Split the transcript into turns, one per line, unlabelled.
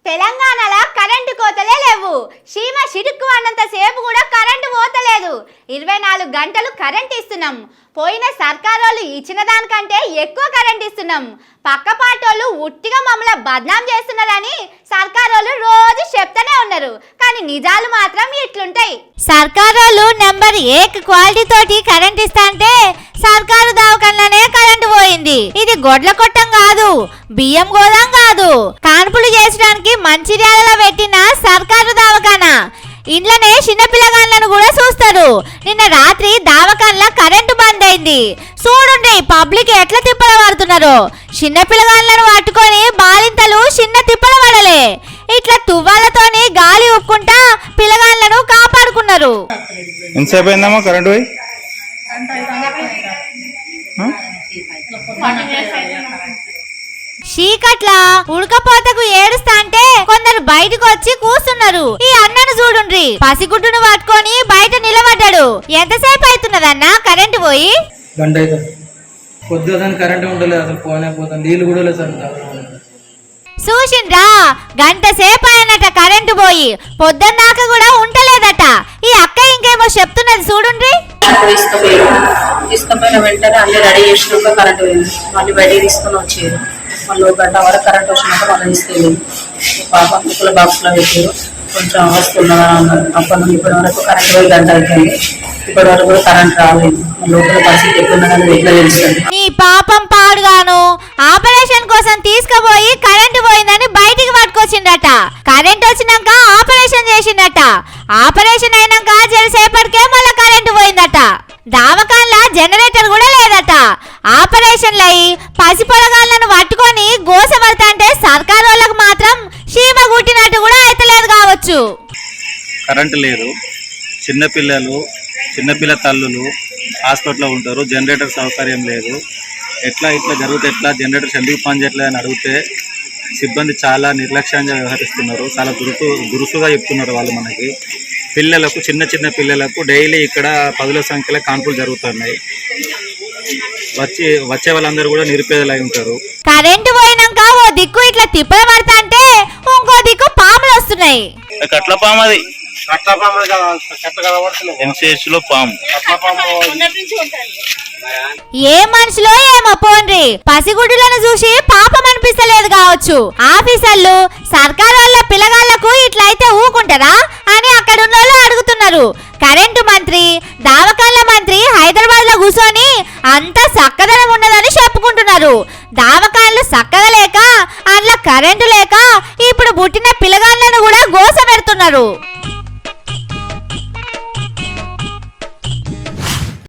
తెలంగాణలో కరెంటు కోతలే లేవు. సీమ సిడుక్కు అన్నంత సేపు కూడా కరెంటు పోతలేదు. 24 గంటలు కరెంట్ ఇస్తున్నాం. పోయిన సర్కారోళ్ళు ఇచ్చిన దానికంటే ఎక్కువ కరెంట్ ఇస్తున్నాం. పక్క పాటోళ్ళు ఉట్టిగా మమ్మల్ని బద్నాం చేస్తున్నారని సర్కారోళ్ళు రోజు చెప్తానే ఉన్నారు. కానీ నిజాలు మాత్రం ఇట్లుంటాయి. సర్కారోళ్ళు నెంబర్ 1 క్వాలిటీ తోటి కరెంట్ ఇస్తా అంటే సర్కారు దవాఖానలోనే కరెంటు పోయింది. ఇది గొడ్ల కొట్టం కాదు, బియ్యం గోదాం కాదు, కాన్పులు చేసడానికి మంచిర్యాలలో పెట్టిన సర్కారు దవాఖానా. ఇంట్లోనే చిన్నపిల్లగాళ్ళను కూడా చూస్తారు. నిన్న రాత్రి దవాఖానలో కరెంటు బంద్ అయింది. చూడండి పబ్లిక్ ఎట్లా తిప్పల పడుతున్నారో. చిన్నపిల్లగాళ్ళను పట్టుకొని బాలింతలు చిన్న తిప్పల పడలే. ఇట్లా తువ్వాలతోని గాలి ఉక్కుంటా పిల్లగాళ్ళను కాపాడుకున్నారు.
ఎంతసేపు అయిందమ్మా కరెంటు పోయి?
చీకట్ల ఉడకపోతకు ఏడుస్తా అంటే కొందరు బయటకు వచ్చి కూస్తున్నారు. ఈ అన్నను చూడుండ్రి, పసిగుడ్డును పట్టుకొని బయట నిలబడ్డాడు. ఎంతసేపు అవుతున్నదన్నా కరెంటు పోయి?
గంట అవుతుంది. పొద్దున కరెంటు ఉండలేదు, అసలు పోనే పోతాం, నీళ్ళు కూడా లేదు సార్.
చూసిండ్రా, గంట సేపు అయినట కరెంటు పోయి, పొద్దున్న దాకా కూడా ఉండలేదట. ఈ అక్క ఇంకేమో చెప్తున్నది చూడుండ్రి.
తీసుకుపోయిన వెంటనే అన్ని రెడీ చేసినాక కరెంట్ పోయింది. మళ్ళీ బయటికి తీసుకొని వచ్చారు. మళ్ళీ 1 గంట వరకు కరెంట్ వచ్చినాక మళ్ళీ తీసుకెళ్ళింది. పాప ముక్కల బాక్స్లో పెట్టారు. కొంచెం వస్తున్నదా అన్నారు. అప్పటి నుండి ఇప్పటి వరకు కరెంట్ పోయి గంట అవుతుంది. ఇప్పటి వరకు కూడా కరెంట్ రాలేదు. లోపల పరిస్థితి ఎట్లున్నదని ఎట్లా తెలుస్తుంది?
నీ పాపం పాడుగాను ఆపరేషన్ కోసం తీసుకుపోయి కరెంటు పోయిందని బయటికి పట్టుకొచ్చిండట. కరెంట్ వచ్చినాక ఆపరేషన్ చేసిండట. ఆపరేషన్ అయినాక జరసేపటికే మళ్ళీ కరెంటు పోయిందట. దావకాన్ల జనరేటర్ కూడా లేదట. ఆపరేషన్లు అయి పసిపొలగాళ్ళను పట్టుకొని గోసపడతాంటే సర్కారు వాళ్ళకు మాత్రం చీమ గుట్టినట్టు కూడా అయితలేదు కావచ్చు.
కరెంటు లేదు, చిన్నపిల్ల తల్లులు హాస్పిటల్లో ఉంటారు, జనరేటర్ సౌకర్యం లేదు. ఇట్లా జరిగితే ఎట్లా? జనరేటర్స్ ఎందుకు పని చేయట్లేదు అని అడిగితే సిబ్బంది చాలా నిర్లక్ష్యంగా వ్యవహరిస్తున్నారు. చాలా దురుసుగా చెప్తున్నారు వాళ్ళు. మనకి పిల్లలకు చిన్న పిల్లలకు డైలీ ఇక్కడ 10ల సంఖ్యలో కాన్పులు జరుగుతున్నాయి. వచ్చే వాళ్ళందరూ కూడా నిరుపేదలై ఉంటారు.
కరెంటు పోయినాక ఓ దిక్కు ఇట్లా తిప్పల పడతా అంటే ఇంకో దిక్కు పాములు వస్తున్నాయి.
కట్ల పాము, అది ఎంసీహెచ్ లో పాము.
ఏ మనుషులో ఏమో పోండ్రి, పసిగుడ్డులను చూసి పాపం అనిపిస్తలేదు కావచ్చు. ఆఫీసర్లు సర్కారు వాళ్ళ పిల్లగాళ్లకు ఇట్లయితే ఊకుంటారా అని అక్కడున్న వాళ్ళు అడుగుతున్నారు. కరెంటు మంత్రి, దావకాన్ల మంత్రి హైదరాబాద్ లో కూర్చొని అంతా చక్కదనం ఉన్నదని చెప్పుకుంటున్నారు. దావకాన్లు చక్కగా లేక అందులో కరెంటు లేక ఇప్పుడు పుట్టిన పిల్లగాళ్లను కూడా గోస పెడుతున్నారు.